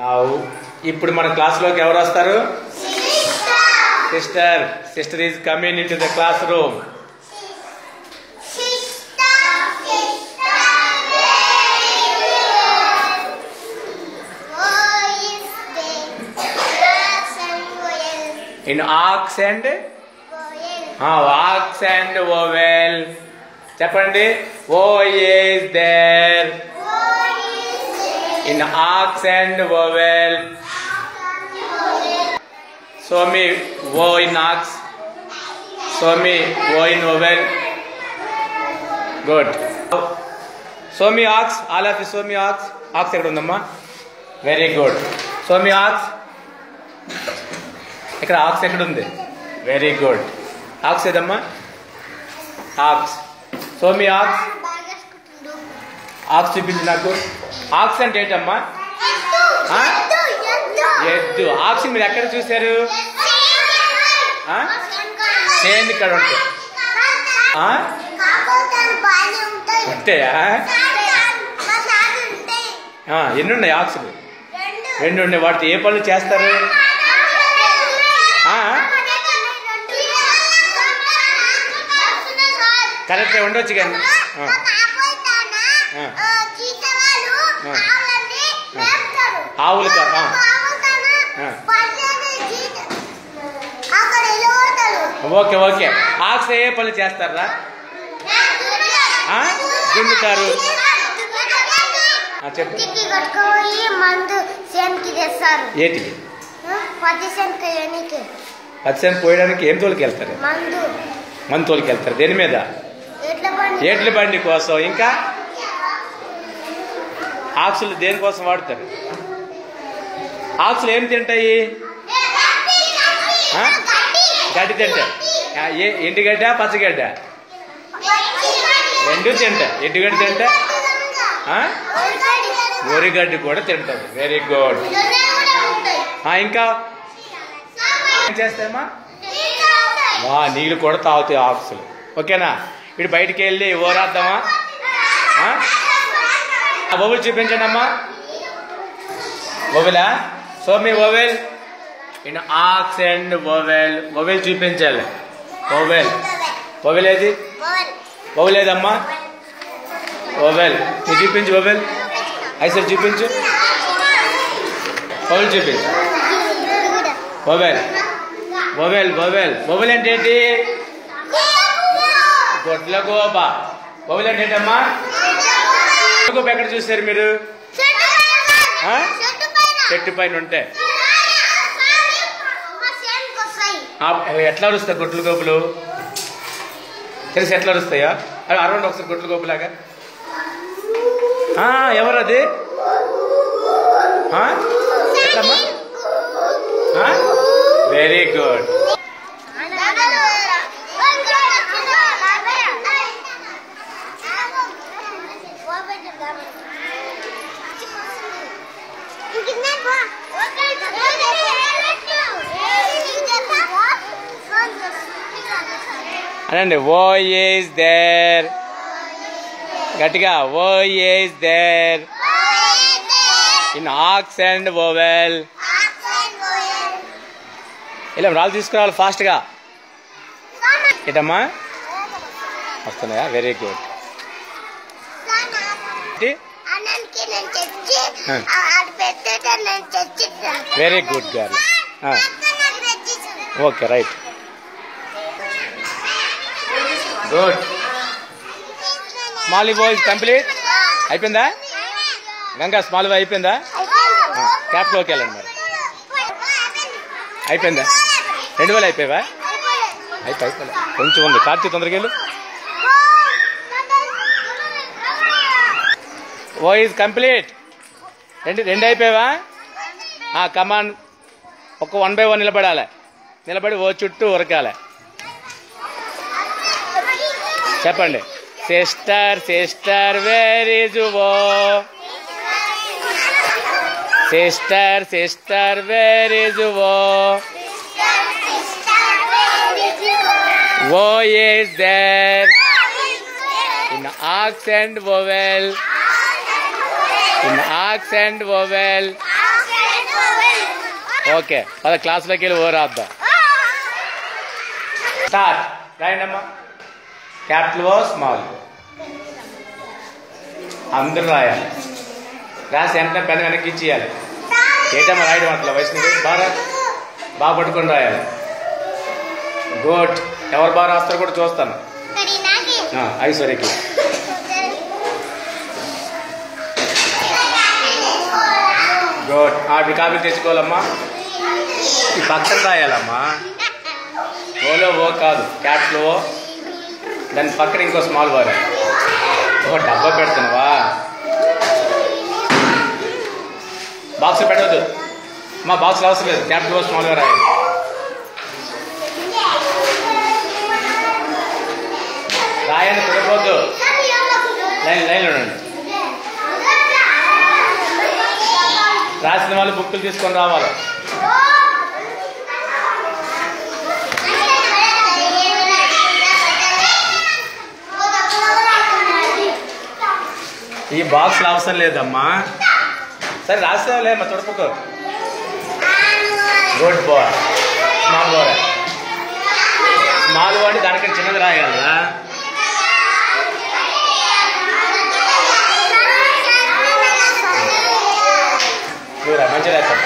Now ఇప్పుడు మన క్లాస్లోకి ఎవరు వస్తారు? Sister. Sister is coming in to the class room. In ox and ox and vowel. చెప్పండి. O is there. In ox and vowel. Show me O in ox. Show me O in vowel. Good. Show me ox. All of you show me ox. Ox ఎక్కడ ఉందమ్మా? Very good. Show me ox. ఇక్కడ aux ఎక్కడ ఉంది? Very good. Aux ఏదమ్మా? Aux. So మీ aux. Aux చూపించి నాకు. Aux అంటే ఏంటమ్మా? ఎద్దు. ఆక్స్ మీరు ఎక్కడ చూశారు? సేమ్ ఇక్కడ ఉంటాయి. ఉంటాయా? ఎన్ని ఉన్నాయి ఆక్స్లు? రెండు ఉన్నాయి. వాటితో ఏ పనులు చేస్తారు? కరెక్ట్ ఉండొచ్చు కానీ ఆవులు ఓకే ఓకే. ఆక్స్ ఏ పనులు చేస్తారా? దున్నుతారు. చెప్పు. ఏంటి? పచ్చి పోయడానికి ఏం తోలికి వెళ్తారు? మందు తోలికి వెళ్తారు. దేని మీద? ఎడ్ల బండి కోసం. ఇంకా ఆక్సులు దేనికోసం వాడతారు? ఆక్సులు ఏం తింటాయి? గడ్డి తింటాయి. ఎండుగడ్డ పచ్చగడ్డ రెండు తింటాయి. ఎండుగడ్డ తింటా, వరిగడ్డి కూడా తింటుంది. Very good. ఇంకా ఏం చేస్తాయమ్మా? నీళ్ళు కూడా తాగుతాయి ఆక్సులు. ఓకేనా? ఇటు బయటికి వెళ్ళి ఓరాద్దామా? ఓవెల్ చూపించండి అమ్మా. ఓవెలా? Show me owl in ox and owl. Owl చూపించాలి. ఓవెల్. ఓవెల్ ఏది? ఓవెల్ ఏదమ్మా? ఓవెల్. నువ్వు చూపించు. ఓవెల్ ఐసర్ చూపించు. ఓవెల్ చూపించు. ఓవెల్. ఓవెల్. ఓవెల్. ఓవెల్ అంటే ఏంటి? గొడ్ల గోప. ఓవెల్ అంటే ఏంటమ్మా? గోప ఎక్కడ చూస్తారు మీరు? చెట్టు పైన ఉంటే. ఎట్లా అరుస్తాయి గొడ్ల గోపులు? తెలిసి ఎట్లా అరుస్తాయా? అవి అరవండి ఒకసారి గొడ్ల గోపులాగా. ఎవరది? ఎట్లమ్మా? Very good. అనండి. O is there. గట్టిగా. O is there in ox and owl. ఇలా రాళ్ళు తీసుకురావాలి ఫాస్ట్గా. ఏంటమ్మా? వస్తున్నాయా? Very good. Very good girl. Okay right. Good. Small boys complete అయిపోయిందా? గంగా స్మాల్ బాయ్ అయిపోయిందా? క్యాప్లోకి వెళ్ళండి మరి. అయిపోయిందా? 2000 అయిపోయావా? అయిపోలే. కొంచెం ఉంది. కార్తీ తొందరగా వెళ్ళు. ఓ ఈజ్ కంప్లీట్. రెండు అయిపోయావా? కమాన్. ఒక 1 by 1 నిలబడాలి. నిలబడి ఓ చుట్టూ ఉరకాలి. చెప్పండి. Sister sister where is O. Sister sister where is O. O is there in ox and vowel. In ox and vowel. Okay పద క్లాస్లోకి వెళ్ళి ఓ రాద్దాం. స్టార్ట్. రాయండి అమ్మా. క్యాపిటల్ ఓ స్మాల్ అందరూ రాయాలి. రాసి వెంటనే పెన్ వెనక్కి ఇచ్చేయాలి. ఏటమ్మా రాయడం అట్లా వయసు బాగా పట్టుకొని రాయాలి. గుడ్. ఎవరు బాగా రాస్తారో కూడా చూస్తాను. ఐశ్వర్యకి గుడ్. అవి కాపీలు తెచ్చుకోవాలమ్మా. ఈ పక్కన రాయాలమ్మా. ఓలో ఓ కాదు, క్యాపిటల్ ఓ, దాని పక్కన ఇంకో స్మాల్ బార్. ఓ డబ్బా పెడుతున్నావా? బాక్స్ పెట్టవద్దు మా, బాక్స్లో అవసరం లేదు. క్యాపిటల్ ఓ స్మాల్గా రాయాలి. రాయండి, కుదరపోద్దు. లైన్లో ఉండండి. రాసిన వాళ్ళు బుక్కులు తీసుకొని రావాలి. ఈ బాక్స్లో అవసరం లేదమ్మా. సరే రాసేవాళ్ళేమ్మా, తొడుపుకో. Good boy. Small boy. Small boy దానికంటే చిన్నది రాయాలా? మంచిగా రాస్తాం.